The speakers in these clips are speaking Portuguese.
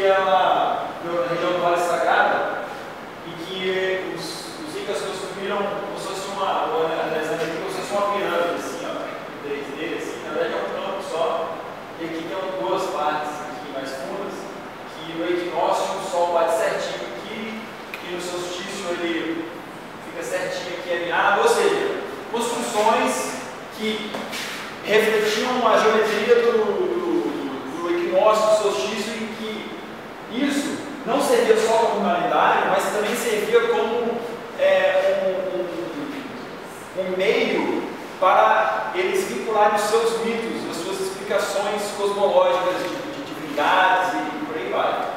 ela, na região do Vale Sagrado, e que os incas construíram como se fosse uma pirâmide, assim, ó, 3D, assim, na verdade é um campo só, e aqui tem duas partes aqui mais fundas, que no equinócio o Sol bate certinho aqui, e no solstício ele fica certinho aqui alinhado, ou seja, construções que refletiam a geometria do equinócio, do solstício, e que isso não servia só como calendário, mas também servia como um meio para eles vincularem os seus mitos, as suas explicações cosmológicas de divindades e por aí vai.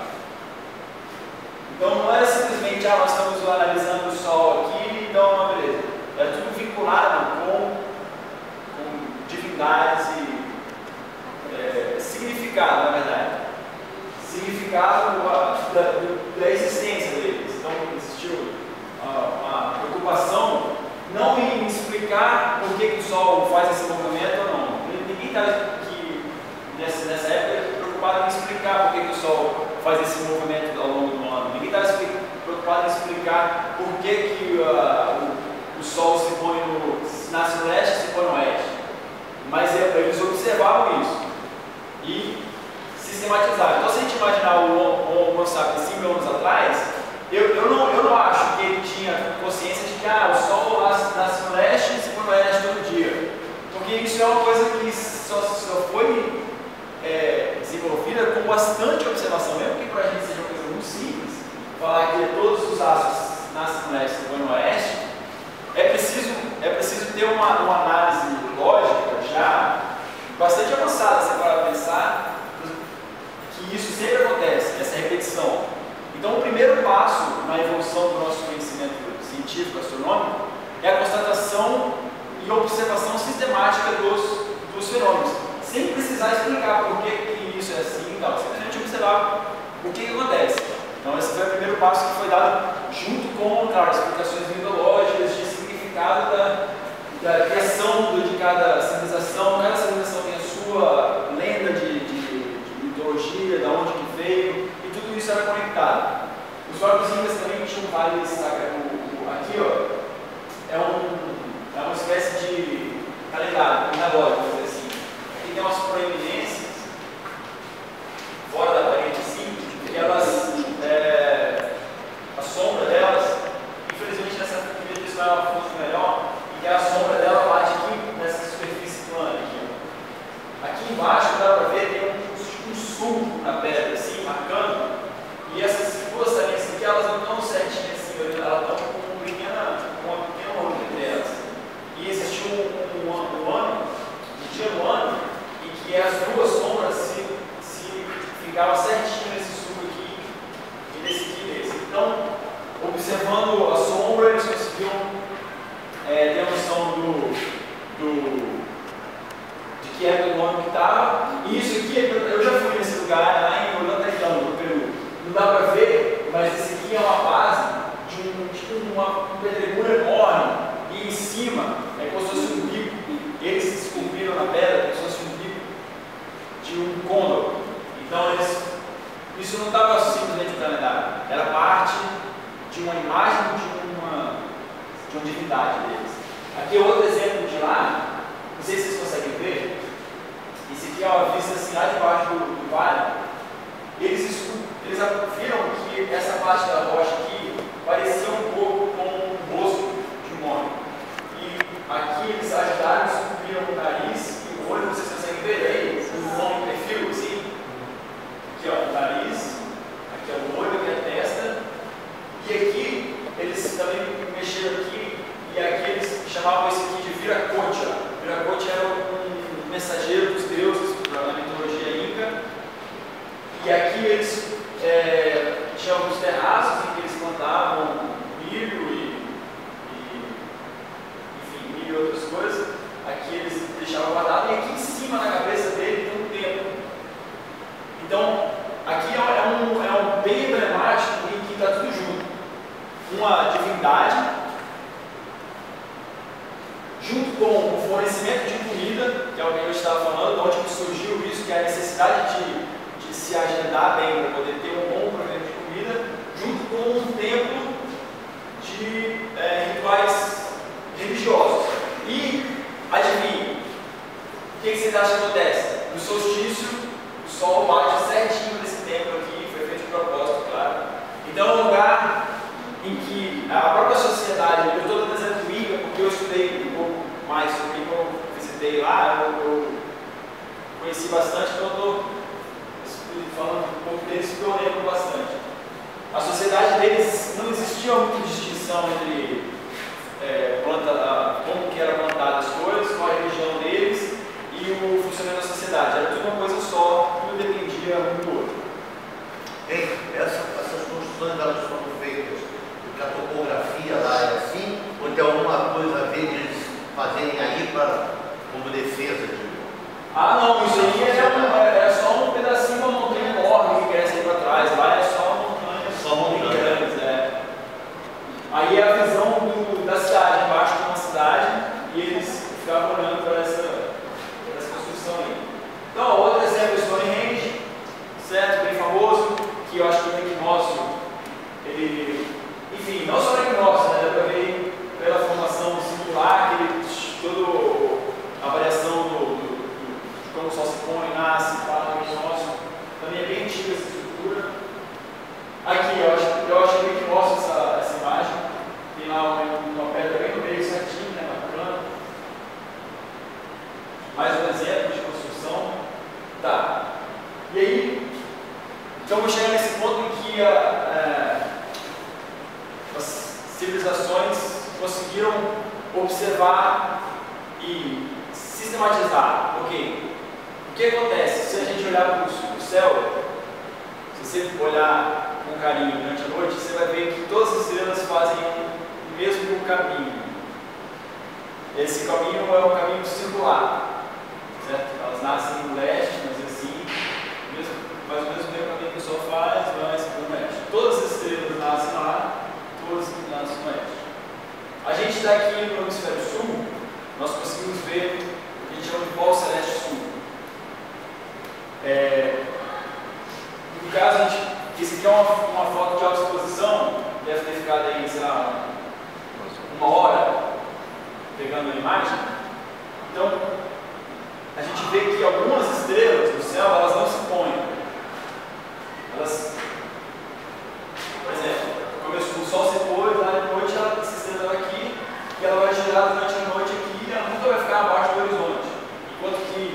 Então não era simplesmente, nós estamos analisando o Sol aqui, então beleza. Era tudo vinculado com divindades e significado, na verdade. Significado da existência deles. Então existiu uma preocupação não em explicar por que o Sol faz esse movimento ou não. Ninguém está aqui nessa época preocupado em explicar por que o Sol faz esse movimento ao longo do ano. Ninguém está preocupado em explicar por que o Sol se põe nasce no leste e se põe no oeste. Mas eles observavam isso e sistematizaram. Então, se a gente imaginar o Homo sapiens 5 mil anos atrás, eu não acho que ele tinha consciência de que o Sol nasce no leste e se põe no oeste todo dia. Porque isso é uma coisa que só foi desenvolvida com bastante observação, mesmo que para a gente seja uma coisa muito simples, falar que todos os astros nascem no leste e se põem no oeste, é preciso ter uma análise lógica já bastante avançada, você para pensar que isso sempre acontece, essa repetição. Então, o primeiro passo na evolução do nosso conhecimento científico, astronômico, é a constatação e observação sistemática dos fenômenos, sem precisar explicar por que isso é assim e tal, simplesmente observar o que acontece. Então, esse foi o primeiro passo que foi dado junto com, claro, explicações mitológicas de significado da criação de cada civilização. Cada civilização tem a sua lenda de mitologia, de onde que veio, e tudo isso era conectado. Os próprios incas também tinham um vale sagrado. Aqui, ó, é uma espécie de calendário, analógico, vamos dizer assim. Aqui tem umas proeminências fora da parede, assim, que elas, a sombra delas, infelizmente nessa primeira isso não fosse melhor, e que a sombra dela bate aqui nessa superfície plana aqui. Aqui embaixo dá para ver, tem um sulco na pedra, assim, marcando, e essas duas saliências aqui, elas não estão certinhas assim, elas estão com uma pequena onda entre elas. E existiu um dia no ano, em que as duas sombras se ficavam certinho nesse sulco aqui, e nesse aqui e nesse. Então, observando a sombra, eles conseguiam ter a noção de que época do ano que estava. E isso aqui, eu já fui nesse lugar, lá em Ollantaytambo, no Peru. Não dá para ver, mas esse aqui é uma base de um pedregulho enorme. E em cima é como se fosse um bico. Eles esculpiram na pedra como se fosse um bico de um côndor. Então, isso não estava simplesmente no calendário. Era parte de uma imagem de uma divindade deles. Aqui é outro exemplo de lá. Não sei se vocês conseguem ver. Esse aqui é uma vista assim, lá debaixo do vale. Eles viram que essa parte da rocha aqui parecia um pouco com o rosto de um homem. E aqui eles ajudaram, descobriram o nariz e o olho, vocês conseguem ver aí, o homem perfil, assim. Aqui ó, o nariz, aqui é o olho, aqui é a testa. E aqui eles também mexeram aqui, e aqui eles chamavam esse aqui de Viracocha. Viracocha era um mensageiro dos deuses na mitologia inca. E aqui eles tinham alguns terraços em que eles plantavam milho enfim, milho e outras coisas. Aqui eles deixavam guardado, e aqui em cima na cabeça dele tem um templo. Então, aqui é um bem emblemático em que está tudo junto. Uma divindade, junto com o fornecimento de comida, que é o que eu estava falando, de onde surgiu isso, que é a necessidade de se agendar bem para poder acha que acontece? No solstício, o sol bate certinho nesse tempo aqui, foi feito de propósito, claro. Então é um lugar em que a própria sociedade, eu estou dando exemplo do IGA porque eu estudei um pouco mais sobre o que eu visitei lá, eu conheci bastante, então eu estou falando um pouco deles porque eu lembro bastante. A sociedade deles não existia muita distinção entre como que era plantada as coisas, qual a religião deles e o funcionamento da sociedade. Era tudo uma coisa só, tudo dependia um do outro. Essas construções elas foram feitas porque a topografia lá é assim, ou tem alguma coisa a ver de eles fazerem aí como defesa de... Não, isso aí é só um pedacinho de uma montanha enorme que cresce aí para trás. Lá é só uma montanha. Só montanhas. Aí é a visão da cidade, embaixo de uma cidade, e eles ficavam olhando para essa construção aí. Então, outro exemplo é o Stonehenge, certo? Bem famoso, que eu acho que o equinócio, ele, enfim, não só o equinócio, né? Dá para ver pela formação circular, toda a variação de como o sol se põe, nasce, fala, o equinócio, também é bem antiga essa estrutura. Aqui, eu acho que o equinócio, essa imagem, tem lá uma pedra bem no meio, certinho, né, bacana. Mais um exemplo de construção. Tá. E aí, então vou chegar nesse ponto em que as civilizações conseguiram observar e sistematizar. Ok. O que acontece? Se a gente olhar para o céu, se você olhar com carinho durante a noite, você vai ver que todas as estrelas fazem o mesmo caminho. Esse caminho é um caminho circular, certo? Elas nascem no leste, mas assim, faz o mesmo caminho que o Sol faz, vai para o oeste. Todas as estrelas nascem lá, todas nascem no oeste. A gente está aqui no hemisfério sul, nós conseguimos ver o que a gente chama de polo celeste sul. No caso, isso aqui é uma foto de alta exposição, deve ter ficado aí, sei lá, uma hora pegando a imagem. Então, a gente vê que algumas estrelas no céu, elas não se põem. Elas, por exemplo, o sol se pôs, lá de noite essa estrela está aqui, e ela vai girar durante a noite aqui, e ela nunca vai ficar abaixo do horizonte. Enquanto que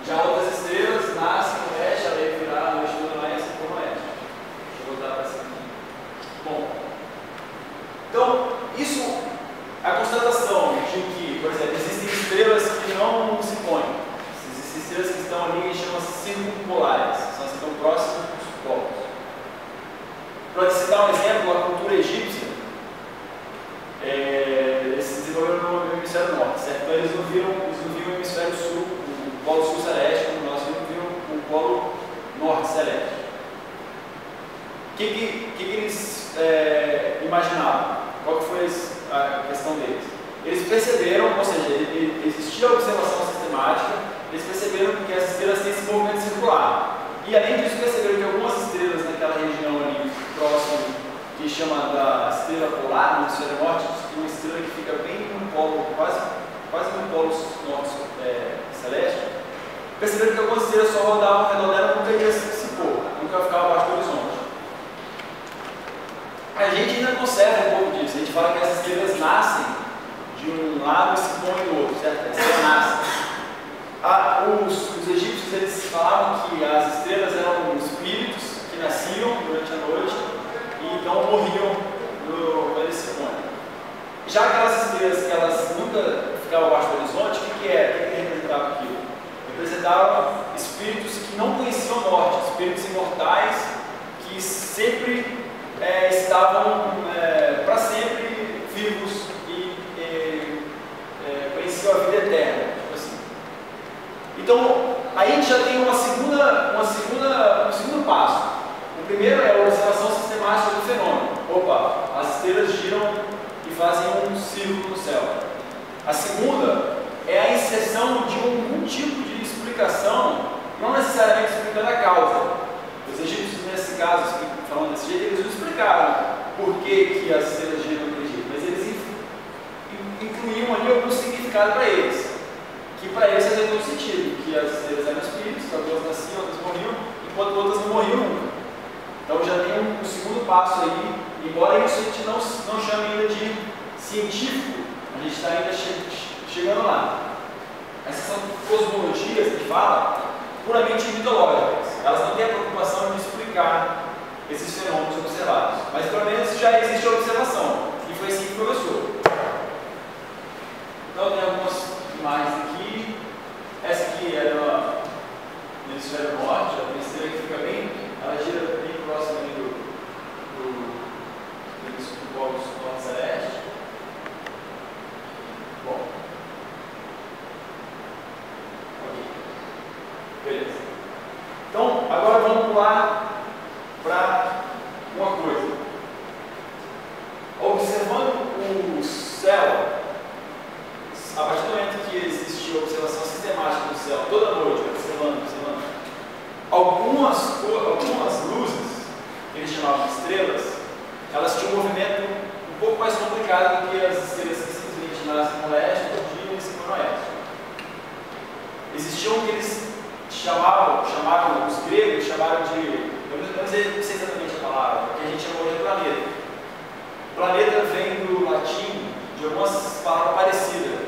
já outras estrelas nascem no oeste, ela ia virar a noite toda lá e assim como oeste. Deixa eu voltar para cima aqui. Bom, então, isso é a constatação de que, por exemplo, existem estrelas que não se põem. Existem estrelas que estão ali e chamam-se circumpolares, são as que estão próximas dos polos. Para citar um exemplo, a cultura egípcia, eles se desenvolveram no hemisfério norte, certo? Então eles não viram o hemisfério sul, o polo sul celeste, como nós vimos o polo norte celeste. O que eles imaginavam? Qual que foi a questão deles? Eles perceberam, ou seja, existia a observação sistemática, eles perceberam que as estrelas têm esse movimento circular. E além disso, perceberam que algumas estrelas naquela região ali próximo, que chama da estrela polar, no hemisfério norte, uma estrela que fica bem no polo, quase no polo norte celeste, perceberam que algumas estrelas só rodavam ao redor dela, nunca ia se pôr, nunca ficava abaixo do horizonte. A gente ainda conserva um pouco disso, a gente fala que as estrelas nascem de um lado e se põem do outro, certo? As estrelas nascem. Os egípcios eles falavam que as estrelas eram espíritos que nasciam durante a noite e então morriam quando eles se põem. Já aquelas estrelas que elas nunca ficavam abaixo do horizonte, o que representava aquilo? Representavam espíritos que não conheciam a morte, espíritos imortais que sempre estavam para sempre vivos e conheciam a vida eterna. Tipo assim. Então, aí a gente já tem um segundo passo. O primeiro é a observação sistemática do fenômeno. Opa, as estrelas giram e fazem um círculo no céu. A segunda é a inserção de algum tipo de explicação, não necessariamente explicando a causa. Os egípcios, nesse caso, falando desse jeito, eles não explicaram por que as estrelas giram daquele jeito, mas eles significado para eles. Que para eles fazia todo sentido, que as estrelas eram espíritos, algumas nasciam, outras morriam, enquanto outras não morriam nunca. Então já tem um segundo passo aí, embora isso a gente não chame ainda de científico, a gente está ainda chegando lá. Essas são cosmologias que a gente fala puramente mitológicas. Elas não têm a preocupação de explicar esses fenômenos observados. Mas pelo menos já existe a observação. E foi assim que começou. Então tem algumas imagens aqui. Essa aqui é no hemisfério norte, a terceira que fica bem, ela gira bem próxima ali do polo norte celeste. Bom. Beleza. Então, agora vamos pular para uma coisa. Observando o céu, a partir do momento que existe a observação sistemática do céu, toda noite, observando, algumas luzes, que eles chamavam de estrelas, elas tinham um movimento um pouco mais complicado do que as estrelas que simplesmente nascem no leste, no dia e se no oeste. Existiam o que eles chamaram, os gregos chamaram de, eu não sei exatamente a palavra, que a gente chamou de planeta. Planeta vem do latim de algumas palavras parecidas.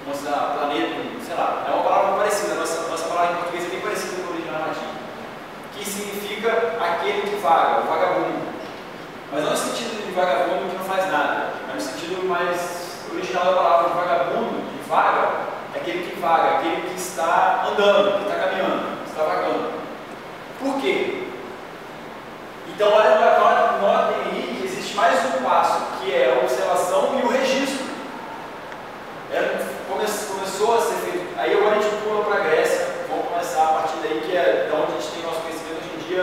Vamos dar planeta, sei lá, é uma palavra parecida, nossa palavra em português é bem parecida com o original latim, que significa aquele que vaga, o vagabundo. Mas não no sentido de vagabundo que não faz nada, mas no sentido mais original da palavra de vagabundo, de vaga, é aquele que vaga, aquele que está andando, que está caminhando, que está vagando. Por quê? Então, notem aí que existe mais um passo, que é a observação e o registro. Começou a ser feito. Aí agora a gente pula para a Grécia, vamos começar a partir daí, que é de onde a gente tem nosso conhecimento hoje em dia,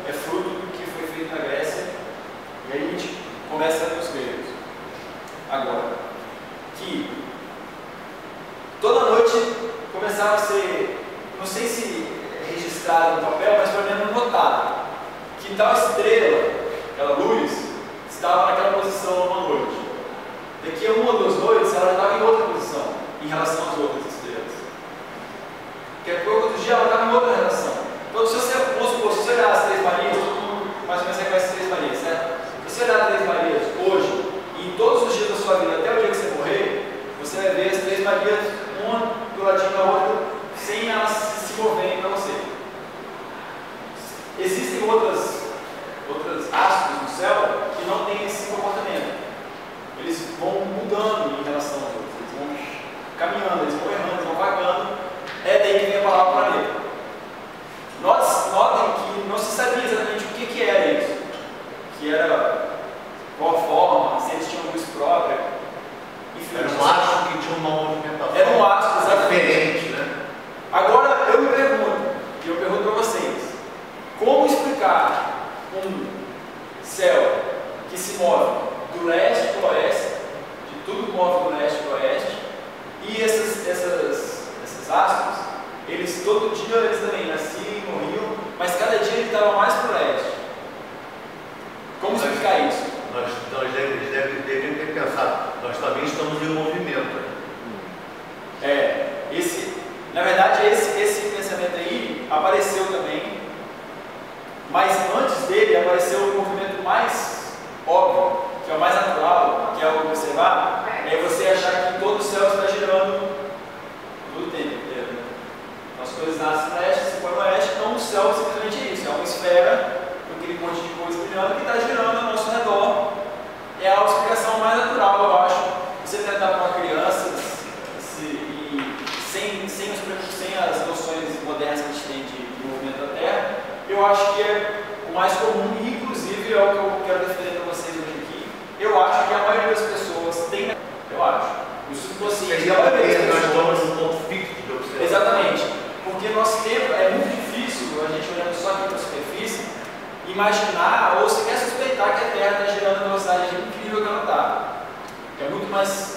é fruto do que foi feito na Grécia, e aí a gente começa nos gregos. Agora, que toda noite começava a ser, não sei se registrado no papel, mas pelo menos notado, que tal estrela, aquela luz, estava naquela posição uma noite. Daqui a uma ou duas noites, ela estava em outra posição, em relação às outras estrelas. Daqui a pouco outro dia, ela estava em outra relação. Então, se você olhar as Três Marias, todo mundo mais ou menos reconhece as Três Marias, certo? Se você olhar as Três Marias hoje, e em todos os dias da sua vida, até o dia que você morrer, você vai ver as Três Marias, uma do ladinho da outra, sem elas se moverem para você. Existem outras astros no céu que não têm esse comportamento. Eles vão mudando em relação aos outros, eles vão caminhando, eles vão errando, eles vão vagando. É daí que vem a palavra planeta. Notem que não se sabia exatamente o que era isso. Que era, qual forma, se eles tinham luz própria. Enfim, era um astro que tinha uma movimentação. Era um astro, exatamente. Diferente, né? Agora eu me pergunto, e eu pergunto para vocês, como explicar um céu que se move do leste para o oeste, de tudo que move do leste para o oeste, e esses astros, eles todo dia eles também nasciam, morriam, mas cada dia ele estava mais para o leste. Como explicar isso? Nós devemos ter pensado, nós também estamos em movimento. Na verdade, esse pensamento aí apareceu também, mas antes dele apareceu um movimento mais óbvio, que é o mais natural, que é o observar, é você achar que todo o céu está girando todo o tempo inteiro. Né? As coisas nascem no leste, se põe no oeste, então o céu simplesmente é isso, é uma esfera com aquele monte de coisa brilhando que está girando ao nosso redor. É a explicação mais natural, eu acho. Você tentar para uma criança sem as noções modernas que a gente tem de movimento da Terra, eu acho que é o mais comum e, inclusive, é o que eu quero defender para vocês hoje aqui. Eu acho que a maioria das pessoas tem, eu acho, o subconsciente da maioria das pessoas. Nós estamos num ponto fixo de observação. Exatamente, porque nosso tempo é muito difícil, a gente olhando só aqui para a superfície, imaginar ou sequer suspeitar que a Terra está girando na velocidade incrível que ela está. É muito mais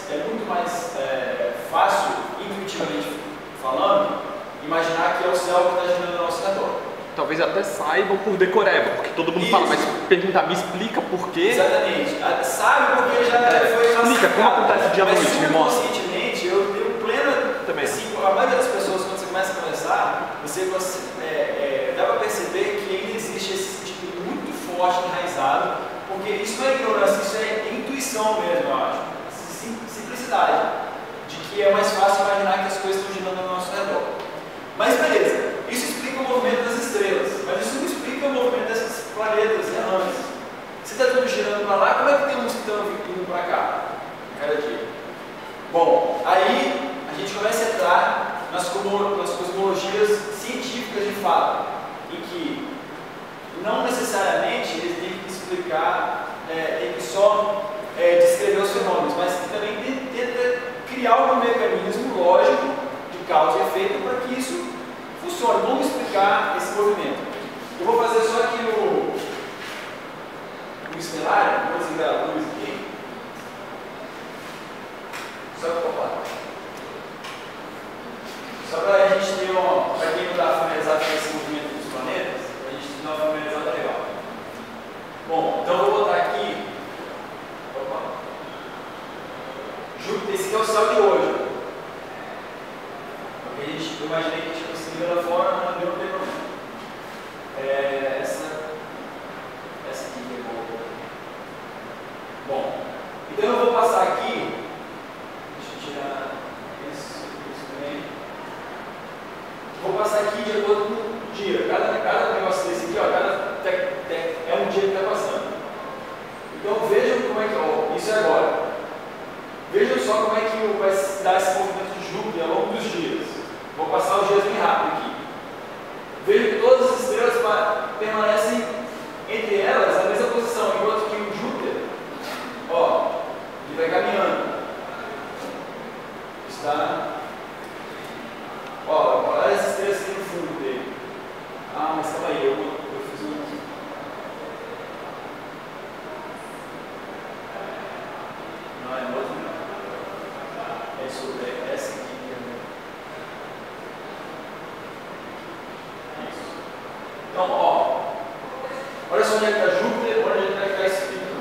fácil, intuitivamente falando, imaginar que é o céu que está girando ao nosso redor. Talvez até saibam por decoreba, porque todo mundo fala, mas perguntar, me explica por quê? Exatamente. Sabe porque já foi explica como acontece dia à noite, me mostra. Conscientemente, eu vindo para cá, cada dia. Bom, aí a gente começa a entrar nas cosmologias científicas de fato, em que não necessariamente eles têm que explicar, tem que só descrever os fenômenos, mas que também tenta criar algum mecanismo lógico de causa e efeito para que isso funcione. Vamos explicar esse movimento. Eu vou fazer só aqui no cenário, vou desligar a luz aqui. Só para a gente ter para quem não está familiarizado com esse movimento dos planetas, a gente ter uma familiarizada legal. Bom, então eu vou botar aqui. Júpiter, esse aqui é o céu de hoje. Porque eu imaginei que a gente conseguiu lá fora, mas não deu problema. Essa aqui que é boa. Bom, então eu vou passar aqui. Deixa eu tirar isso também. Vou passar aqui de acordo com o dia. Cada negócio desse aqui, ó, é um dia que está passando. Então vejam como é que. Isso é agora. Vejam só como é que vai se dar esse movimento de Júpiter ao longo dos dias. Vou passar os dias bem rápido aqui. Vejam que todas as estrelas permanecem entre elas na mesma posição, enquanto que o Júpiter, ó, ele vai caminhando. Está. Ó, olha as estrelas aqui no fundo dele. Ah, mas calma aí, eu fiz um. Não, é outro não. É sobre essa aqui. Isso. Então, ó. Olha só onde é que está Júpiter, onde é que está esse pico.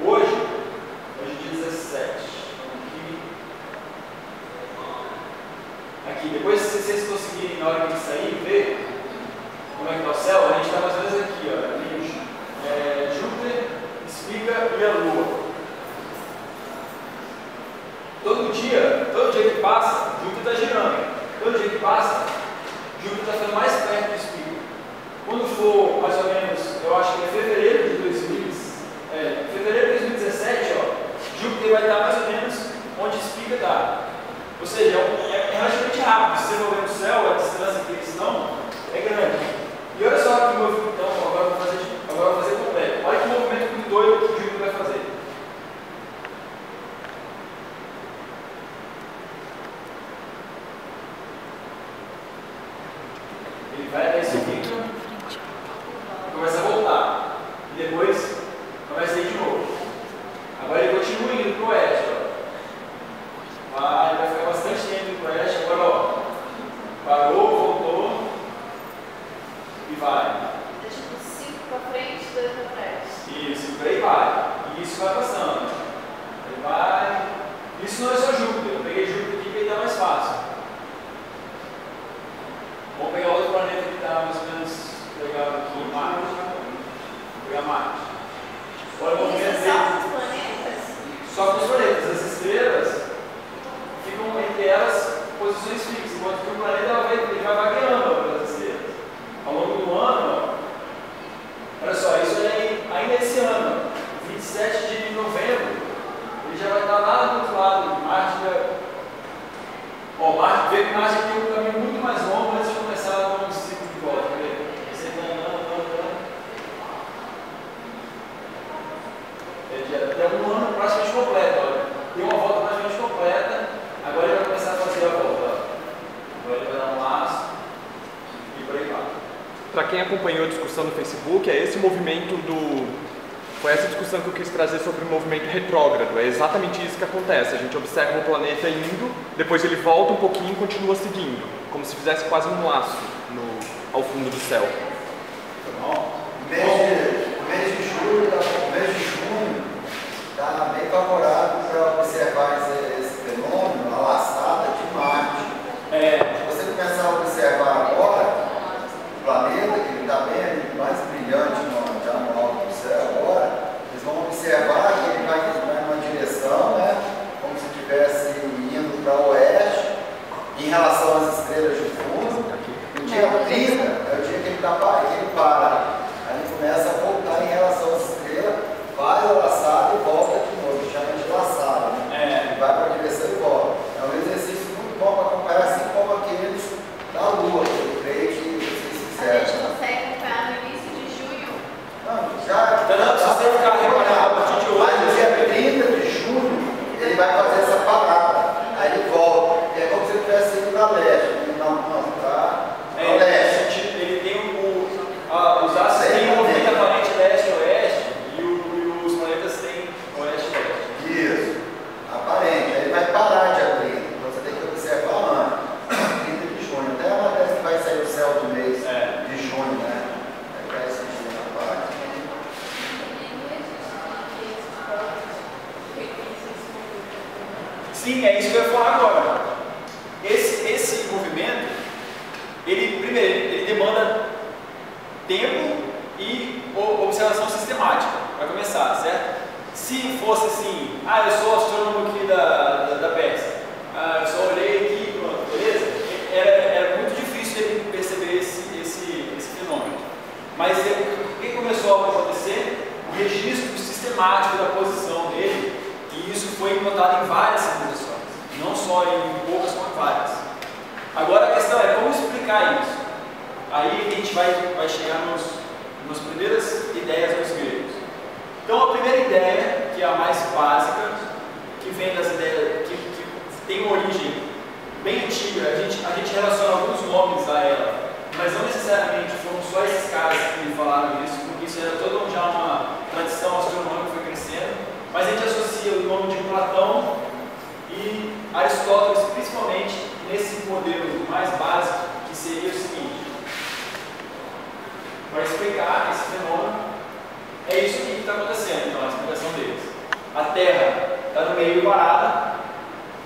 Hoje é dia 17. Aqui, depois se vocês conseguirem na hora que sair ver como é que está o céu, a gente está mais ou menos aqui, ó. Júpiter, Espiga e a Lua. Todo dia que passa, Júpiter está girando. Todo dia que passa, Júpiter está ficando mais perto do Espiga. Quando for mais ou menos, eu acho que é fevereiro de 2017, ó, Júpiter vai estar mais ou menos onde Espiga está. Ou seja, é relativamente rápido. Se você for ver no céu, a distância que eles estão é grande. E olha só que movimento, então, agora eu vou fazer completo. Olha que movimento muito doido que o Júpiter vai fazer. Ele vai até esse pico, começa a voltar. E depois começa a ir de novo. Agora ele continua indo para o oeste. Vai ficar bastante tempo indo para o oeste. Agora, ó, parou, voltou e vai. É tipo 5 para frente, 2 para trás. Isso, por aí vai. E isso vai passando. Aí vai. Isso não é só Júpiter. Eu peguei Júpiter aqui que ele está mais fácil. Vamos pegar outro planeta que está mais ou menos legal aqui, Marte. Vou pegar Marte. Olha o movimento dele. Só com os planetas? Só com os planetas. As estrelas ficam entre elas posições fixas, enquanto que o planeta ele vai vagueando pelas estrelas. Ao longo do ano, olha só, isso é ainda esse ano, 27 de novembro, ele já vai estar lá do outro lado. Marte vê que Marte tem um caminho muito mais longo antes de começar a dar um ciclo de volta. Você está andando. Ele já tem um ano praticamente completo, olha. Tem uma volta praticamente completa. Agora ele vai começar a fazer a volta. Agora ele vai dar um laço e por aí vai. Para quem acompanhou a discussão no Facebook, é esse movimento foi essa discussão que eu quis trazer sobre o movimento retrógrado. É exatamente isso que acontece. A gente observa o planeta indo, depois ele volta um pouquinho e continua seguindo, como se fizesse quase um laço ao fundo do céu. O mês de junho está bem favorável para observar esse fenômeno, a laçada de Marte. Se você começar a observar agora, o planeta, que está bem ali, mais brilhante já no alto do céu agora, eles vão observar que ele vai numa direção, né, como se estivesse indo para o oeste, em relação às estrelas de fundo. O dia 30 é o dia que ele para. Aí ele começa a voltar em relação às estrelas Sim, é isso que eu ia falar agora. Esse movimento, ele demanda tempo e observação sistemática, para começar, certo? Se fosse assim, eu sou astrônomo aqui da Pérsia, eu só olhei aqui, pronto, beleza? Era muito difícil ele perceber esse fenômeno. Mas o que começou a acontecer? O registro sistemático da posição dele, e isso foi notado em várias civilizações, não só em poucas, como em várias. Agora a questão é como explicar isso. Aí a gente vai chegar nas primeiras ideias dos gregos. Então a primeira ideia, que é a mais básica, que vem das ideias, que tem uma origem bem antiga, a gente relaciona alguns nomes a ela, mas não necessariamente foram só esses caras que falaram isso, porque isso era toda já uma tradição astronômica que foi crescendo, mas a gente associa o nome de Platão e Aristóteles, principalmente nesse modelo mais básico, que seria o seguinte: para explicar esse fenômeno, é isso que está acontecendo, então, a explicação deles. A Terra está no meio parada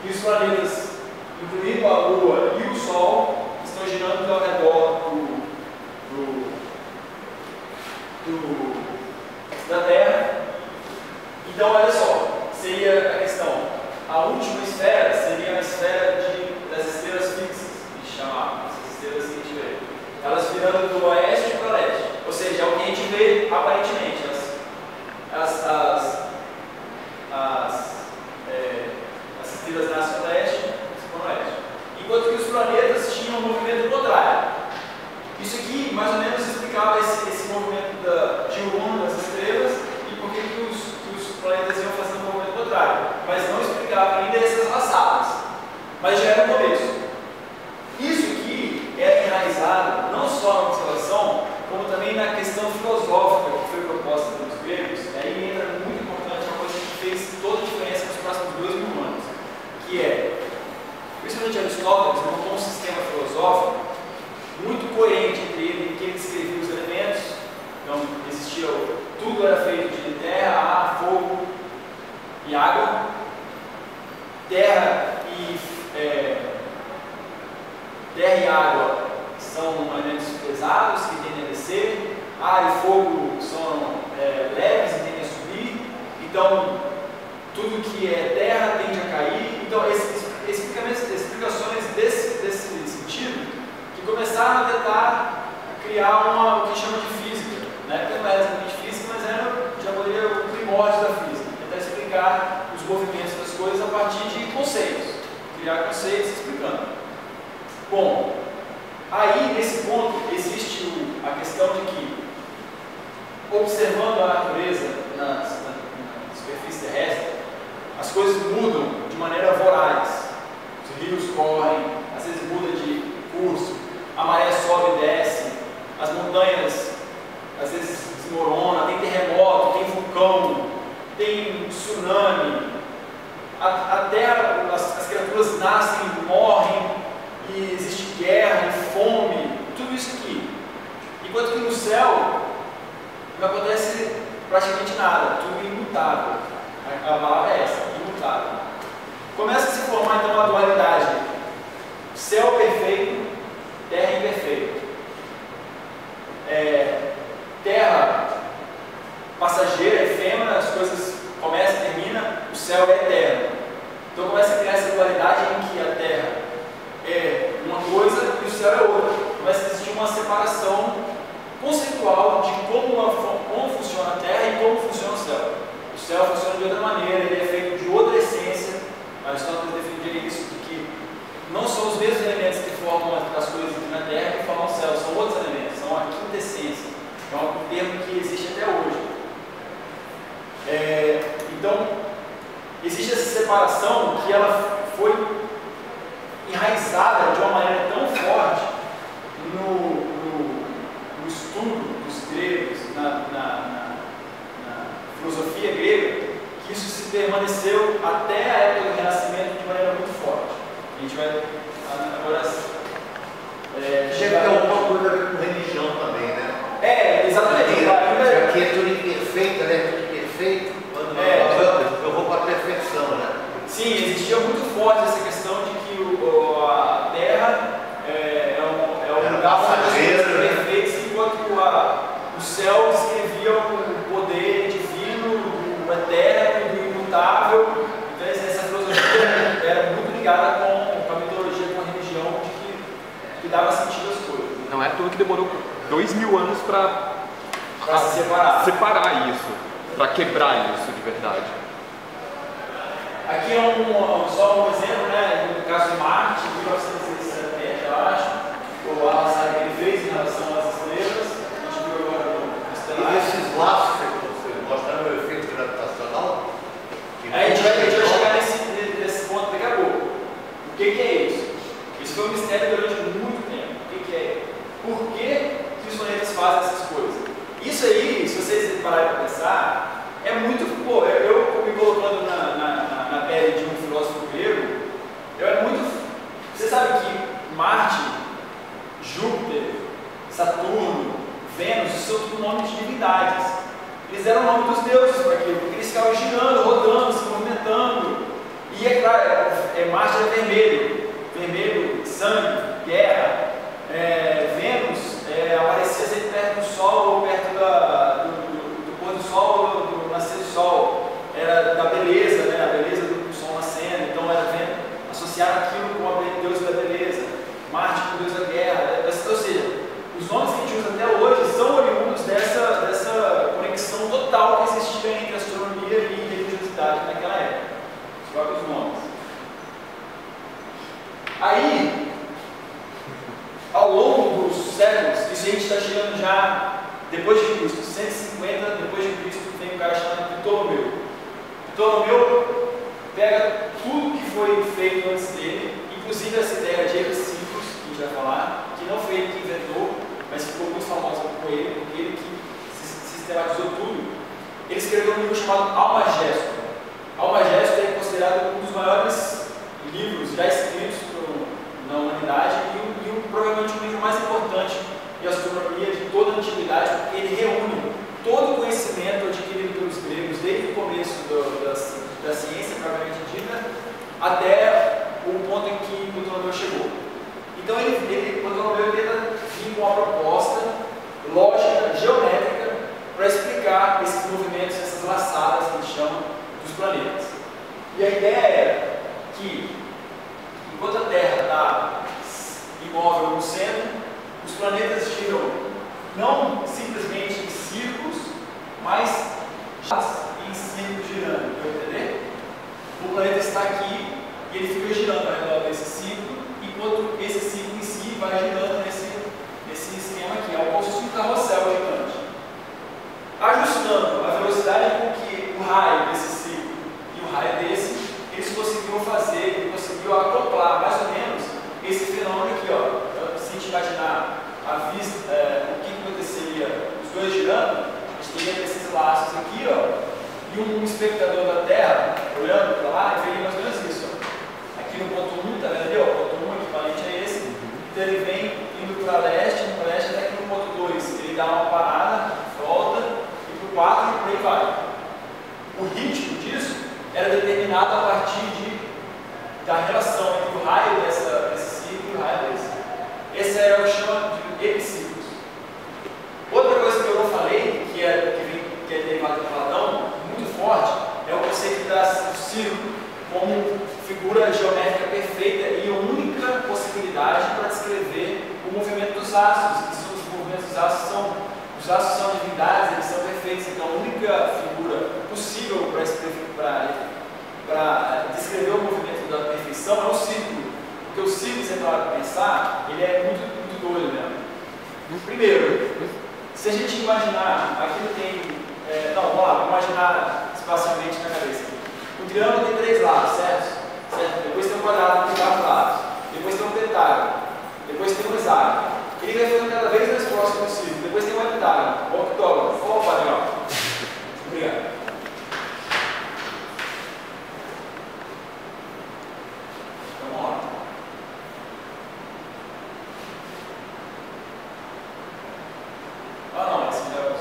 e os planetas, incluindo a Lua e o Sol, estão girando ao redor da Terra. Então, olha só, seria a questão. A última esfera seria a esfera das estrelas fixas, que chamar, essas estrelas que a gente vê. Elas virando do oeste para o leste. Ou seja, é o que a gente vê aparentemente. As estrelas nascem no leste e vão no oeste. Enquanto que os planetas tinham um movimento contrário. Isso aqui mais ou menos explicava esse movimento diurno das estrelas e por que os planetas iam fazendo um movimento contrário. Mas não explicava ainda essas passadas. Mas já era o começo. Isso aqui era enraizado não só na observação, como também na questão filosófica que foi proposta pelos gregos. Aí entra muito importante uma coisa que fez toda a diferença nos próximos 2000 anos, que é, principalmente Aristóteles montou um sistema filosófico muito coerente entre ele, em que ele descrevia os elementos. Então, tudo era feito de terra, ar, fogo e água. Terra e água são elementos pesados que tendem a descer, ar e fogo são leves e tendem a subir. Então, tudo que é terra tende a cair. Então, explicações desse sentido que começaram a tentar criar o que chama de física. Na época não era exatamente física, mas já poderia o primórdio da física, tentar explicar os movimentos das coisas a partir de conceitos, criar conceitos explicando. Bom, aí nesse ponto existe a questão de que, observando a natureza na superfície terrestre, as coisas mudam de maneira voraz. Os rios correm, às vezes muda de curso, a maré sobe e desce, as montanhas às vezes desmoronam, tem terremoto, tem vulcão, tem tsunami, a terra, as criaturas nascem, morrem, e existe guerra e fome, tudo isso aqui. Enquanto que no céu não acontece praticamente nada, tudo imutável. A palavra é essa, imutável. Começa a se formar então a dualidade: céu perfeito, terra imperfeita. Terra passageira, efêmera, as coisas começam e terminam, o céu é eterno. Então começa a criar essa dualidade em que a terra é uma coisa e o céu é outra. Começa a existir uma separação conceitual de como funciona a terra e como funciona o céu. O céu funciona de outra maneira, ele é feito de outra essência. Aristóteles defendia isso, de que não são os mesmos elementos que formam as coisas aqui na terra que formam o céu, são outros elementos, são a quinta essência. É um termo que existe até hoje. Então, existe essa separação que ela foi enraizada de uma maneira tão forte no estudo dos gregos, na filosofia grega, que isso se permaneceu até a época do Renascimento de maneira muito forte. A gente vai agora chegar a alguma coisa a ver com religião também, né? Exatamente. Já que é tudo imperfeito, né? Tudo perfeito, eu vou para a perfeição, né? Sim, existia muito forte essa questão de que a Terra é um lugar onde as coisas são perfeitas, enquanto o céu descrevia o poder divino, o eterno, do imutável. Então essa filosofia era muito ligada com a mitologia, com a religião, que dava sentido às coisas. Não é à toa que demorou 2000 anos para se separar isso, para quebrar isso de verdade. Aqui é só um exemplo, né, no caso de Marte, 1970, eu acho, o avançado que ele fez em relação às estrelas. A gente viu agora no Estelar. E esses laços que vocês mostraram o efeito gravitacional? A gente vai chegar nesse ponto daqui a pouco. O que é isso? Isso foi um mistério durante muito tempo. O que é? Por que os planetas fazem essas coisas? Isso aí, se vocês pararem para pensar, é muito. Pô, eu me colocando na pele de um filósofo grego, é muito. Você sabe que Marte, Júpiter, Saturno, Vênus são tudo nomes de divindades. Eles deram o nome dos deuses para aquilo, porque eles ficavam girando, rodando, se movimentando. E é claro, Marte é vermelho. Vermelho, sangue, guerra. Vênus aparecia sempre perto do Sol ou perto do pôr do Sol ou do nascer do Sol. Era da beleza, né? A beleza do Sol nascendo. Então era associar aquilo com a deusa da beleza. Marte com o deus da guerra. Ou seja, os nomes que a gente usa até hoje são oriundos dessa conexão total que existia entre astronomia e religiosidade naquela época. Os próprios nomes. Aí, ao longo dos séculos, isso a gente está chegando já depois de Cristo, 150 depois de Cristo, tem um cara chamado Ptolomeu. Ptolomeu pega tudo que foi feito antes dele, inclusive essa ideia de heliociclos, que a gente vai falar, que não foi ele que inventou, mas ficou muito famosa por ele, porque ele que sistematizou tudo. Ele escreveu um livro chamado Almagesto. Almagesto é considerado um dos maiores livros já escritos na humanidade e provavelmente o livro mais importante de astronomia de toda a antiguidade, porque ele reúne todo o conhecimento adquirido pelos gregos desde o começo da ciência propriamente dita até o ponto em que Ptolomeu chegou. Então Ptolomeu tenta vir com uma proposta lógica, geométrica, para explicar esses movimentos, essas laçadas que eles chamam dos planetas. E a ideia era que, enquanto a Terra está imóvel no centro, os planetas giram não simplesmente em círculos, mas em círculos girando. Para entender? O planeta está aqui e ele fica girando ao redor desse círculo, enquanto esse círculo em si vai girando nesse esquema aqui. É como se fosse um carrossel gigante. Ajustando a velocidade com que o raio desse círculo e o raio desse, eles conseguiram acoplar mais ou menos esse fenômeno aqui, ó. Se a gente imaginar o que aconteceria os dois girando, a gente teria esses laços aqui, ó, e um espectador da Terra olhando para lá, e veria mais ou menos isso, ó. Aqui no ponto 1, tá vendo ali, ó, o ponto 1 equivalente a esse, então ele vem indo para leste, até que no ponto 2 ele dá uma parada, volta, e para o 4 e por aí vai. O ritmo disso era determinado a partir da relação entre o raio desse ciclo e o raio desse. Esse é o que chama de epiciclos. Outra coisa que eu não falei, que é derivado de Platão, muito forte, é o conceito do círculo como figura geométrica perfeita e a única possibilidade para descrever o movimento dos astros, que são os movimentos dos astros os astros são divindades, eles são perfeitos, então a única figura possível para descrever o movimento da perfeição é o círculo, porque o círculo, você para pensar, ele é muito, muito doido mesmo. Primeiro, se a gente imaginar, aqui tem, vamos lá, vamos imaginar espacialmente na cabeça. O triângulo tem 3 lados, certo? Depois tem um quadrado que tem 4 lados, depois tem um pentágono, depois tem um hexágono. Ele vai ficando cada vez mais próximo do círculo, depois tem um heptágono, o octógono. Opa, legal. Obrigado. Vamos lá. Não, esse não é o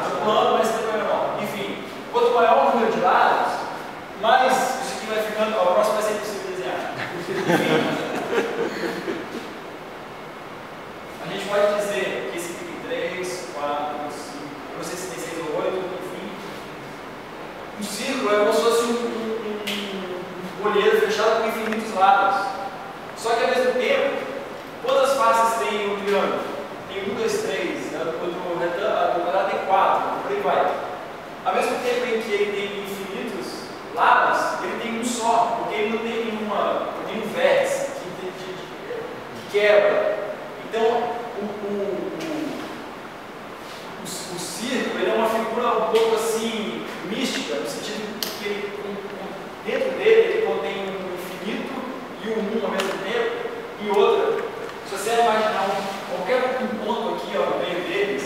estou pulando, mas não é normal. Enfim, quanto maior o número de lados, mais isso aqui vai ficando. um círculo é como se fosse um bolheiro fechado com infinitos lados. Só que ao mesmo tempo, quantas faces tem um triângulo? Tem 1, 2, 3, o quadrado tem 4, por aí vai. Ao mesmo tempo em que ele tem infinitos lados, ele tem um só, porque ele não tem nenhum vértice que quebra. Então, o círculo ele é uma figura um pouco assim mística, no sentido que ele, dentro dele ele contém um infinito e um ao mesmo tempo, e outra. Se você imaginar qualquer ponto aqui ó, no meio deles,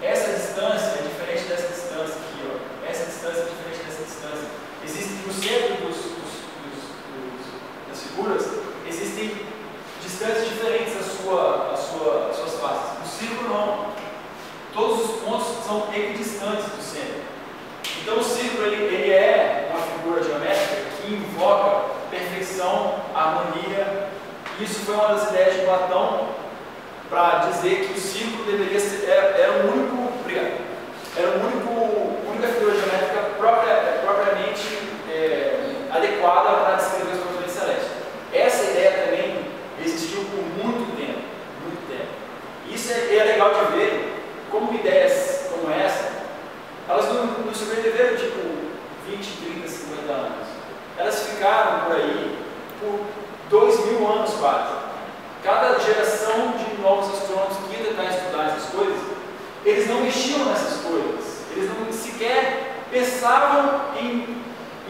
essa distância é diferente dessa distância aqui, ó. Essa distância é diferente dessa distância. Existe no centro das figuras, existem distâncias diferentes das suas faces. No círculo não. Todos os pontos são equidistantes do centro. Então o círculo ele é uma figura geométrica que invoca perfeição, harmonia. Isso foi uma das ideias de Platão para dizer que o círculo deveria ser, era a única figura geométrica propriamente adequada para descrever os componentes celestes. Essa ideia também existiu por muito tempo, muito tempo. Isso é legal de ver como ideias como essa, elas não sobreviveram tipo 20, 30, 50 anos. Elas ficaram por aí por 2000 anos quase. Cada geração de novos astrônomos que iam tentar estudar essas coisas, eles não mexiam nessas coisas. Eles não sequer pensavam em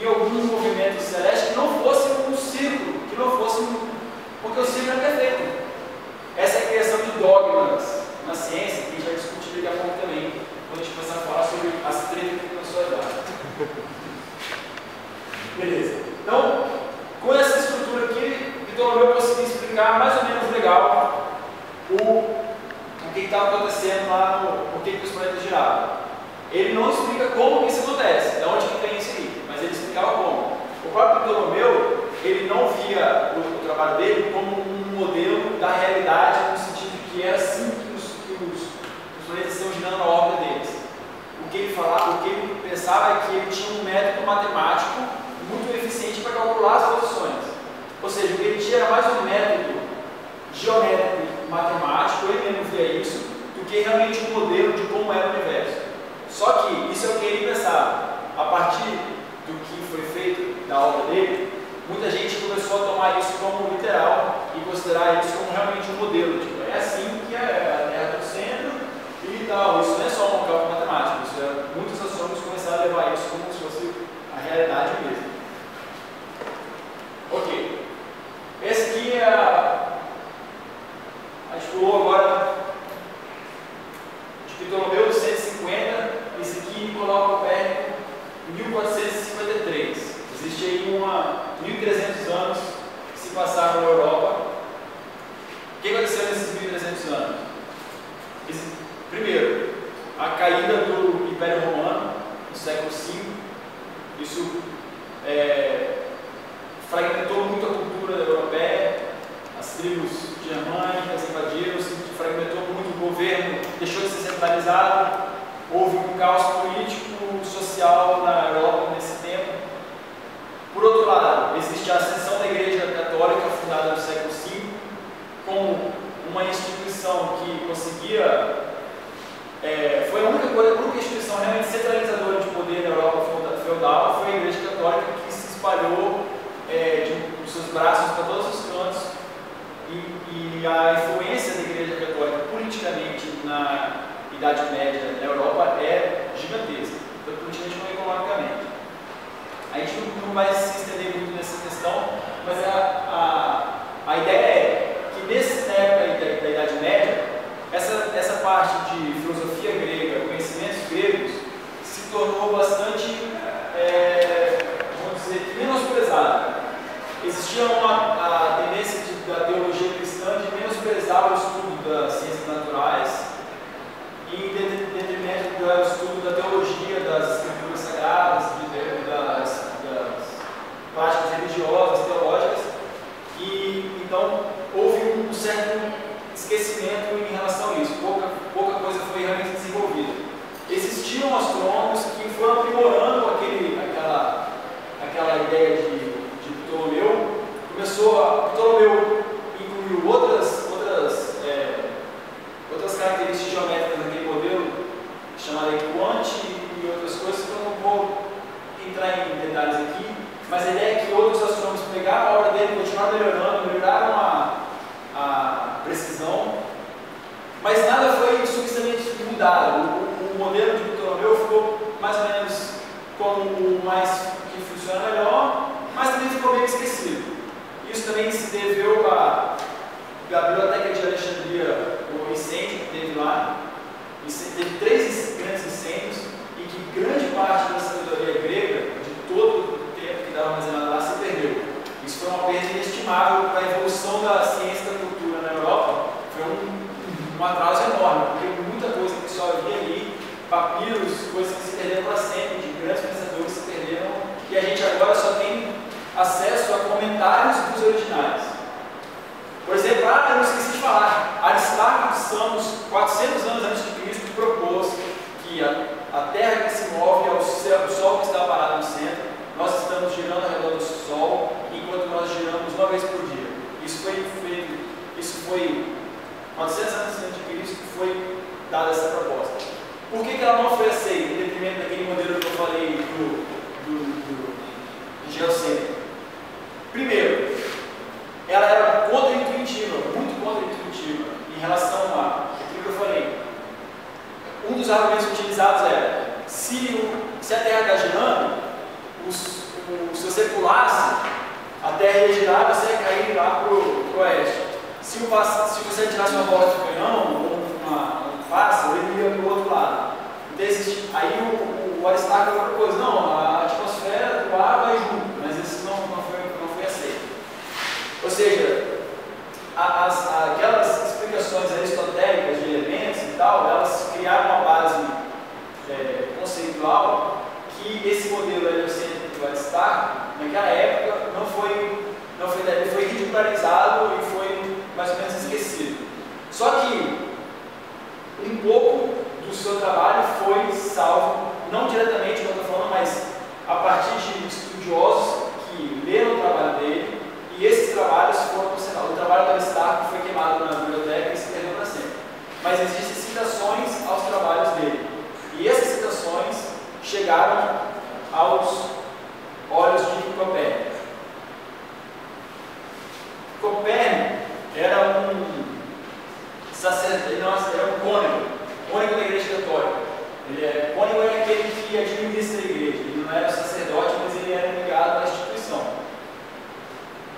algum movimento celeste que não fosse um círculo, que não fosse porque o círculo é perfeito. Essa é a criação de dogmas na ciência, que a gente vai discutir daqui a pouco também, quando a gente começar a falar sobre as três dimensionalidades. Beleza. Então, com essa estrutura aqui, Ptolomeu conseguiu explicar mais ou menos legal o que estava acontecendo lá, por que os planetas giravam. Ele não explica como isso acontece, de onde que vem isso aí, mas ele explicava como. O próprio Ptolomeu, ele não via o trabalho dele como um modelo da realidade, no sentido de que era assim que os planetas estão girando na órbita deles. O que ele pensava é que ele tinha um método matemático muito eficiente para calcular as posições. Ou seja, o que ele tinha era mais um método geométrico matemático, ele mesmo via isso, do que realmente um modelo de como era o universo. Só que isso é o que ele pensava. A partir do que foi feito da obra dele, muita gente começou a tomar isso como literal e considerar isso como realmente um modelo. Tipo, é assim que a Terra do centro e tal. Isso não é só um cálculo matemático. Muitos astrônomos começaram a levar isso como se fosse a realidade mesmo. Ok. Esse aqui é a gente pulou agora de Ptolomeu 150, esse aqui Nicolau Copérnico 1453. Existe aí 1.300 anos que se passaram na Europa. O que aconteceu nesses 1.300 anos? Primeiro, a caída do Império Romano no século V. Isso fragmentou muito a cultura europeia, as tribos germânicas invadiram, se fragmentou muito o governo, deixou de ser centralizado, houve um caos político, social na Europa nesse tempo. Por outro lado, existe a ascensão da Igreja Católica, fundada no século V, como uma instituição que conseguia, foi a única instituição realmente centralizadora de poder na Europa feudal, foi a Igreja Católica que se espalhou de seus braços para todos os cantos, e a influência da Igreja Católica politicamente na Idade Média na Europa é gigantesca, tanto politicamente como economicamente. A gente não vai se estender muito nessa questão, mas a ideia é que na época da Idade Média, essa parte de filosofia grega, conhecimentos gregos, se tornou bastante, vamos dizer, menosprezada. Existia a tendência da teologia cristã de menosprezar o estudo das ciências naturais e em detrimento do estudo da teologia, das escrituras sagradas, das práticas religiosas, teológicas, e então houve um certo esquecimento em relação a isso, pouca coisa foi realmente desenvolvida. Existiam astrônomos que foram aprimorando mas a ideia é que outros astrônomos pegaram a obra dele, continuaram melhorando, melhoraram a precisão, mas nada foi substancialmente mudado. O modelo de Ptolomeu ficou mais ou menos como o mais que funciona melhor, mas também ficou meio esquecido. Isso também se deveu à Biblioteca de Alexandria, o incêndio que teve lá. Teve 3 grandes incêndios e que grande parte da sabedoria grega, de todo o tempo que estava armazenado lá, se perdeu. Isso foi uma perda inestimável para a evolução da ciência e da cultura na Europa. Foi um atraso enorme, porque muita coisa que só havia ali, papiros, coisas que se perderam para sempre, de grandes pensadores se perderam, e a gente agora só tem acesso a comentários dos originais. Por exemplo, eu não esqueci de falar, Aristarco de Samos, 400 anos antes de Cristo, propôs que a Terra que se move é o Sol que está parado no centro, nós estamos girando ao redor do Sol, enquanto nós giramos uma vez por dia. Isso foi 400 anos antes de Cristo que foi dada essa proposta. Por que ela não foi aceita, em detrimento daquele modelo que eu falei do geocêntrico? Primeiro, ela era contra-intuitiva, muito contra-intuitiva, em relação a aquilo que eu falei. Um dos argumentos utilizados era, se a Terra está girando, se você pulasse, a Terra ia girar e você ia cair lá para o oeste. Se você tirasse uma bola de canhão, ou um pássaro, ele ia para o outro lado. Então, aí o Aristarco propôs, não, a atmosfera do ar vai junto, mas isso não foi aceito. Ou seja, aquelas explicações aristotélicas de elementos e tal, elas criaram uma base conceitual que esse modelo heliocêntrico do Aristarco, naquela época, ele foi ridicularizado e foi mais ou menos esquecido. Só que um pouco do seu trabalho foi salvo, não diretamente, como eu estou falando, mas a partir de estudiosos que leram o trabalho dele, e esses trabalhos foram considerados. O trabalho do Aristarco foi queimado na biblioteca e se perdeu para sempre. Mas existem citações aos trabalhos dele. E essas citações chegaram aos olhos de Copérnico. Copérnico era um sacerdote, era um cônego da Igreja Católica. Cônego é aquele que administra a igreja. Ele não era sacerdote, mas ele era ligado à instituição.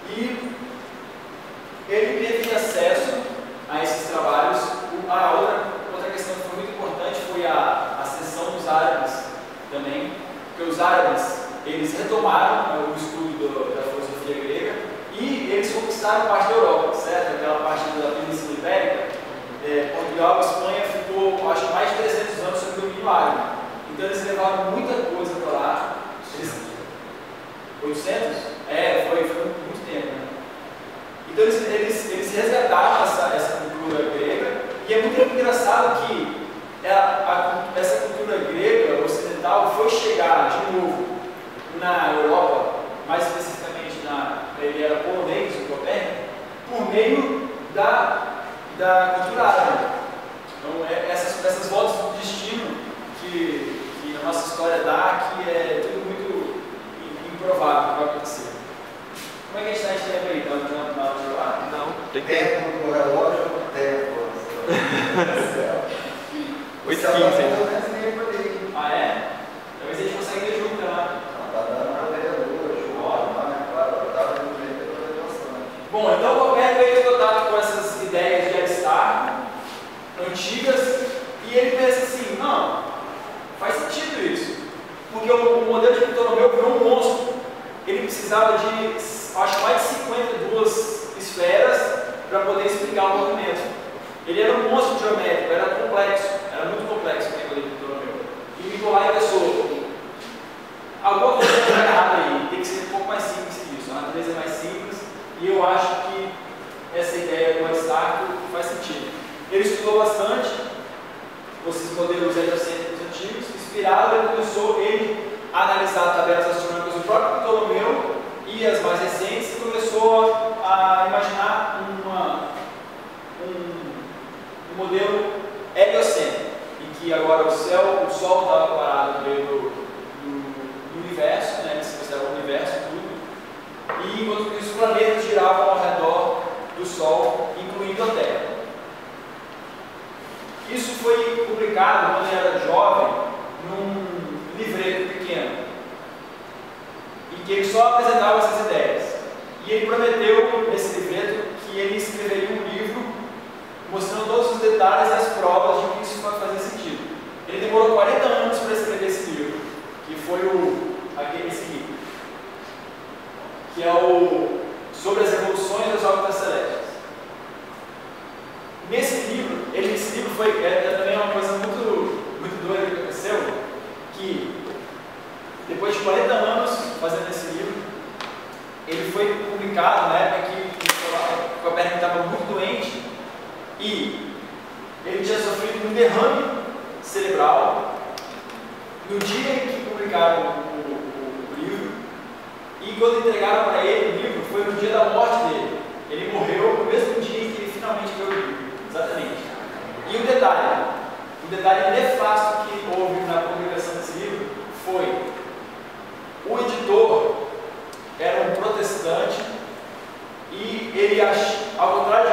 E ele teve acesso a esses trabalhos. Outra questão que foi muito importante foi a ascensão dos árabes também, porque os árabes eles retomaram o estudo da filosofia grega e eles conquistaram parte da Europa, certo? Aquela parte da Península Ibérica, Portugal e Espanha ficou, acho, mais de 300 anos sob domínio árabe. Então eles levaram muita coisa para lá. 800? Foi muito tempo, né? Então eles resgataram essa cultura grega, e é muito engraçado que essa cultura grega ocidental foi chegar de novo na Europa, mais especificamente ele era polonês, o Copérnico, por meio da cultura árabe. Então essas voltas do destino que a nossa história dá, que é tudo muito improvável que vai acontecer. Como é que a gente está em tempo aí? Está na hora de jogar? Não, tem tempo. Tempo no relógio ou tempo? 8h15. Ah, é? Talvez a gente consiga ir junto, né? Está dando para ver Bom, então o Copérnico veio ter contato com essas ideias de Aristarco, antigas, e ele pensa assim, não, faz sentido isso, porque o modelo de Ptolomeu virou um monstro. Ele precisava de, acho, mais de 52 esferas para poder explicar o movimento. Ele era um monstro geométrico, era complexo, era muito complexo o modelo de Ptolomeu. E Nicolai pensou, alguma coisa está errada aí, tem que ser um pouco mais simples que isso, a natureza é mais simples, e eu acho que essa ideia do Aristarco faz sentido. Ele estudou bastante esses modelos heliocêntricos antigos, inspirado, ele começou a analisar tabelas astronômicas do próprio Ptolomeu e as mais recentes, e começou a imaginar um modelo heliocêntrico, em que agora o Sol estava parado no meio do universo, né, ele se considera o universo tudo, que ele só apresentava essas ideias. E ele prometeu, nesse livreto, que ele escreveria um livro mostrando todos os detalhes e as provas de que isso vai fazer sentido. Ele demorou 40 anos para escrever esse livro, que foi esse aqui, que é o sobre as revoluções das órbitas celestes. Esse livro foi também uma coisa muito doida que aconteceu, que depois de 40 anos fazendo esse livro, ele foi publicado na época que o Copérnico estava muito doente e ele tinha sofrido um derrame cerebral no dia em que publicaram o livro, e quando entregaram para ele o livro foi no dia da morte dele. Ele morreu no mesmo dia em que ele finalmente leu o livro. Exatamente. E o detalhe nefasto que houve na publicação desse livro foi: o editor era um protestante e ele, ao contrário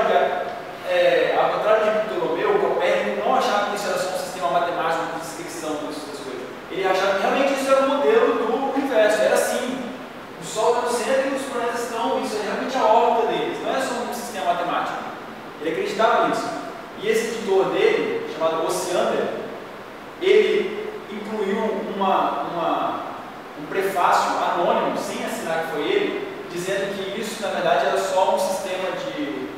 de Ptolomeu, Copérnico não achava que isso era só um sistema matemático de descrição das coisas. Ele achava que realmente isso era o modelo do universo, era assim. O Sol está no centro e os planetas estão, isso é realmente a órbita deles, não é só um sistema matemático. Ele acreditava nisso. E esse editor dele, chamado Osiander, ele incluiu um prefácio anônimo, sem assinar que foi ele, dizendo que isso na verdade era só um sistema de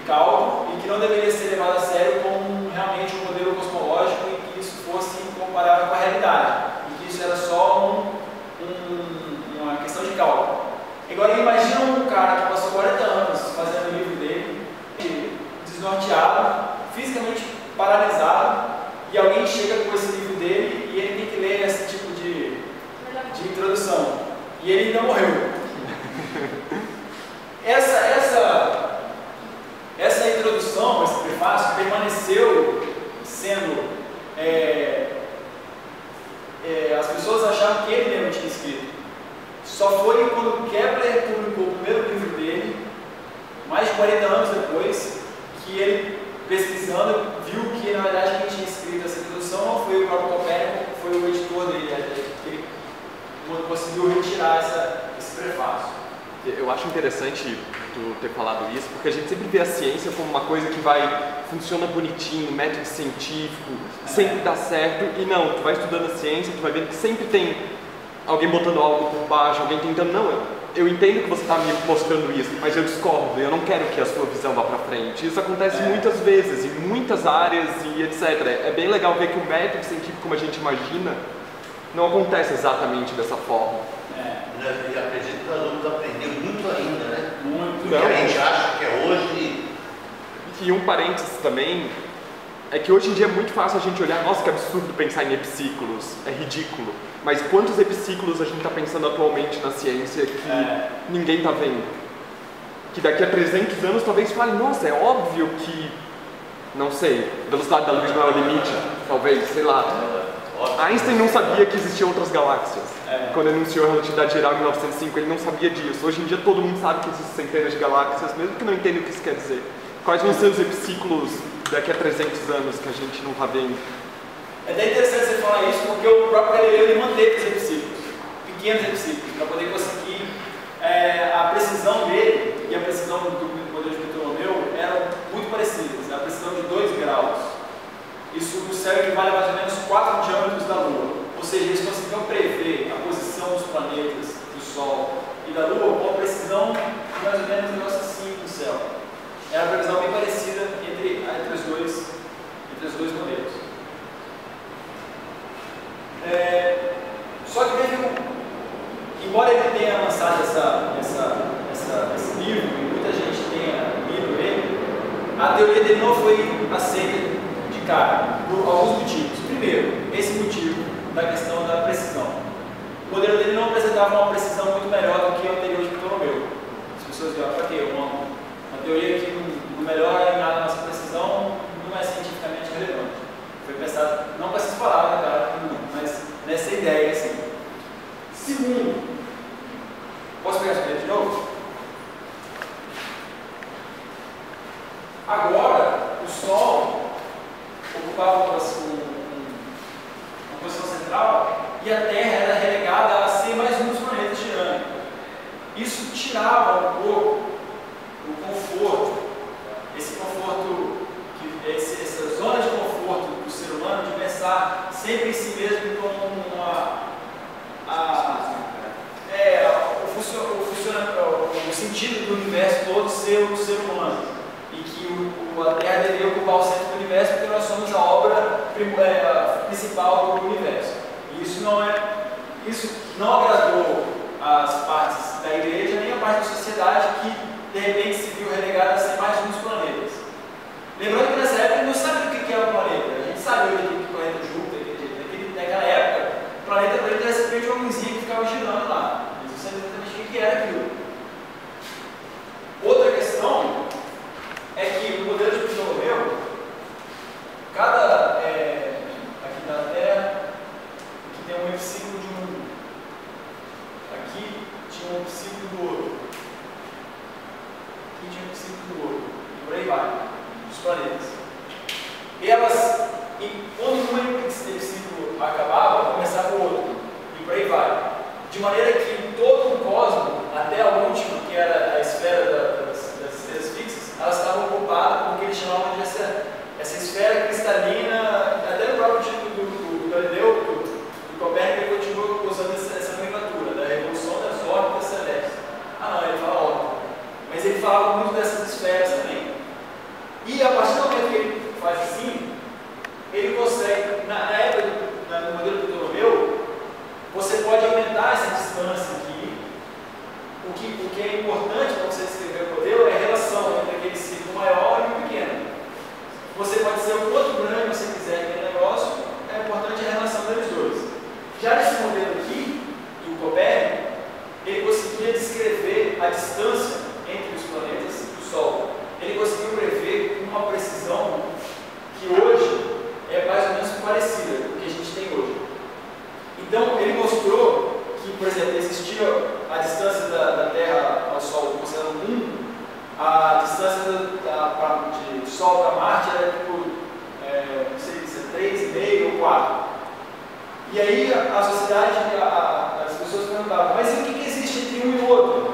cálculo e que não deveria ser levado a sério como realmente um modelo cosmológico e que isso fosse comparável com a realidade, e que isso era só uma questão de cálculo. Agora imagina um cara que passou 40 anos fazendo o livro dele, desnorteado, fisicamente paralisado, e alguém chega com esse livro dele e ele tem que ler esse tipo de introdução. E ele ainda morreu. Essa introdução, esse prefácio, permaneceu sendo... as pessoas achavam que ele mesmo tinha escrito. Só foi quando Kepler publicou o primeiro livro dele, mais de 40 anos depois, que ele, pesquisando, viu que na verdade quem tinha escrito essa introdução não foi o próprio Copérnico, foi o editor dele, que ele conseguiu retirar esse prefácio. Eu acho interessante tu ter falado isso, porque a gente sempre vê a ciência como uma coisa que funciona bonitinho, método científico, sempre dá certo, e não, tu vai estudando a ciência, tu vai vendo que sempre tem alguém botando algo por baixo, alguém tentando, eu entendo que você está me mostrando isso, mas eu discordo, eu não quero que a sua visão vá para frente. Isso acontece muitas vezes, em muitas áreas e etc. É bem legal ver que o método científico, como a gente imagina, não acontece exatamente dessa forma. Eu acredito que nós vamos aprender muito ainda, né? Muito. Do que a gente acha que é hoje. E um parênteses também, é que hoje em dia é muito fácil a gente olhar, nossa, que absurdo pensar em epiciclos, é ridículo. Mas quantos epiciclos a gente está pensando atualmente na ciência que ninguém está vendo? Que daqui a 300 anos talvez fale, nossa, é óbvio que, não sei, a velocidade da luz não é o limite, talvez, sei lá. Einstein não sabia que existiam outras galáxias. Quando anunciou a relatividade geral em 1905, ele não sabia disso. Hoje em dia todo mundo sabe que existem centenas de galáxias, mesmo que não entenda o que isso quer dizer. Quais vão ser os epiciclos daqui a 300 anos que a gente não está vendo? É até interessante você falar isso, porque o próprio Galileu ele manteve os epiciclos, pequenos epiciclos, para poder conseguir a precisão dele e a precisão do modelo de Ptolomeu eram muito parecidas, a precisão de 2 graus. Isso no céu equivale a mais ou menos 4 diâmetros da Lua, ou seja, eles conseguiam prever a posição dos planetas, do Sol e da Lua com a precisão de mais ou menos um negócio assim no céu. Era uma previsão bem parecida entre os dois modelos. Só que embora ele tenha lançado esse livro, e muita gente tenha lido ele, a teoria dele não foi aceita de cara, por alguns motivos. Primeiro, esse motivo da questão da precisão. O modelo dele não apresentava uma precisão muito melhor do que o anterior de Ptolomeu. As pessoas dizem, para quê? Uma teoria que não melhora em nada a nossa precisão não é cientificamente relevante. Foi pensado, não com essas palavras, cara, mas nessa ideia, assim. Segundo, posso pegar essa ideia de novo? Agora, o Sol ocupava uma posição central e a Terra era relegada a ser mais um dos planetas tirava um pouco o conforto, essa zona de conforto do ser humano de pensar sempre em si mesmo como o sentido do universo todo ser o ser humano, e que a Terra deveria ocupar o centro do universo porque nós somos a obra principal do universo. E isso não agradou as partes da igreja nem a parte da sociedade que de repente se viu relegada a ser mais um dos planetas. Lembrando que nessa época não sabia o que era um planeta. A gente sabe hoje que o planeta Júpiter, naquela época, o planeta para ele era simplesmente uma luzinha que ficava girando lá. Eles não sabiam exatamente o que era aquilo. Outra questão é que o modelo de Ptolomeu, aqui na Terra, aqui tem um epiciclo de um, aqui tinha um epiciclo do outro, aqui tinha um epiciclo do outro, e por aí vai, dos planetas. Quando um epiciclo acabava, começava o outro, e por aí vai. De maneira que todo o cosmos, até a última, que era a esfera das estrelas fixas, elas estavam ocupadas com o que eles chamavam de essa esfera cristalina. Até no próprio título do Galileu, do Copérnico, ele continua usando essa nomenclatura da revolução das órbitas celestes. Não, ele fala órbita, mas ele falava muito dessas esferas também. E a partir do momento que ele faz assim, ele consegue, na época no modelo do Ptolomeu, você pode aumentar essa distância aqui. O que é importante para você descrever o modelo é a relação entre aquele círculo maior e o pequeno. Você pode ser o quanto grande você quiser aquele negócio, é importante a relação deles dois. Já nesse modelo aqui, do Copérnico, ele conseguia descrever a distância entre os planetas e o Sol. Ele conseguiu prever com uma precisão que hoje é mais ou menos parecida com o que a gente tem hoje. Então, ele mostrou que, por exemplo, existia a distância da Terra ao Sol considerando 1, a distância de Sol para Marte era tipo, não sei se é 3,5 ou 4. E aí a sociedade, as pessoas perguntavam, mas e o que existe entre um e o outro?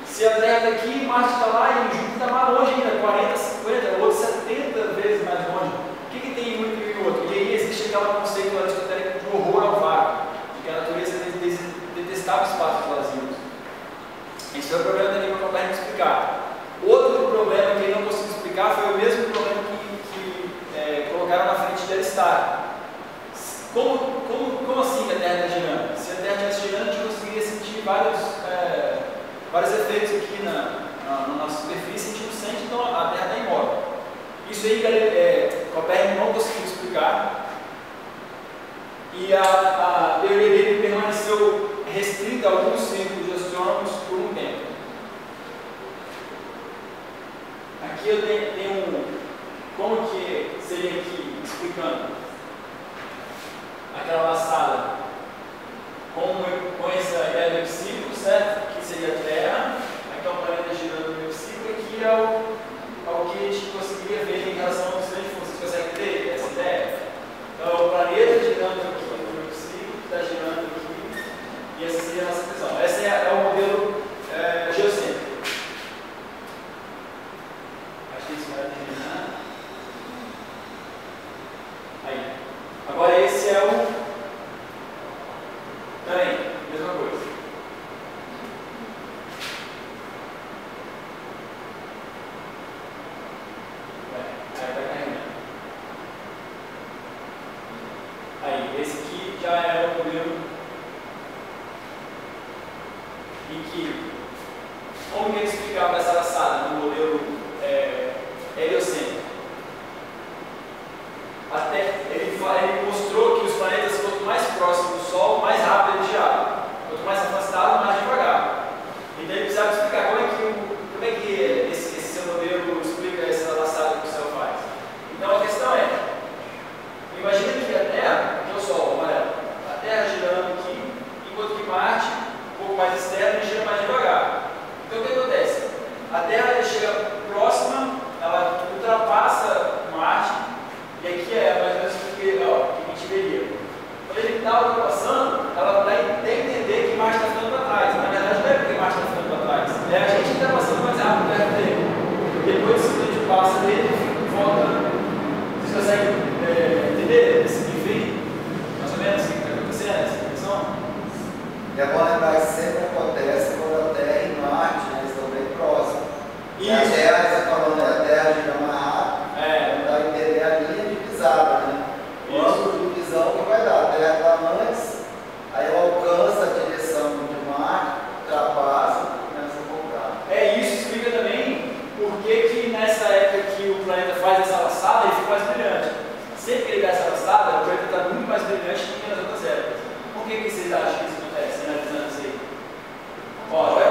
Se a Terra está aqui, Marte está lá e Júpiter está mais longe ainda, 40, 50, ou 70 vezes mais longe. O que tem entre um e o outro? E aí existe aquele conceito aristotélico de horror ao vácuo, de que a natureza detestava espaços vazios. Esse foi o problema também que eu acabei de explicar. Outro problema que ele não conseguiu explicar foi o mesmo problema que colocaram na frente de Aristarco. Como assim que a Terra está girando? Se a Terra estivesse girando, a gente conseguiria sentir vários efeitos aqui na nossa superfície, a gente não sente, então a Terra está imóvel. Isso aí Copérnico não conseguiu explicar, e a teoria dele permaneceu restrita a alguns círculos de astrônomos por um tempo. Aqui eu tenho como que seria aqui, explicando aquela laçada com essa ideia do epiciclo, certo? Que seria a Terra, aqui é o planeta girando no epiciclo, aqui é o que a gente conseguiria ver em relação ao distante. Vocês conseguem ter essa ideia? Então, o planeta girando aqui no epiciclo, está girando aqui, e essa seria a nossa visão. Esse é o modelo geocêntrico. Acho que isso vai terminar. Aí. Agora esse é o... Também, mesma coisa. Aí está carregando. Aí, esse aqui já é o modelo em que, como que ele explicava essa laçada no modelo heliocêntrico? Ele mostrou que os planetas, quanto mais próximos do Sol, mais rápido eles giravam. Quanto mais afastado, mais devagar. Então ele precisava explicar como é que esse seu modelo explica essa laçada que o céu faz. Então a questão é, imagina que a Terra, aqui é o Sol, o amarelo, a Terra girando aqui, enquanto que Marte, um pouco mais externo, ele gira mais devagar. Então o que acontece? A Terra chega próxima, ela ultrapassa Marte, e aqui é mais ou menos o que a gente veria. Quando ele está ultrapassando, ela dá a entender que Marte está ficando para trás. Na verdade, não é porque Marte está ficando para trás. vocês acham que isso acontece, analisando isso aí? Ó,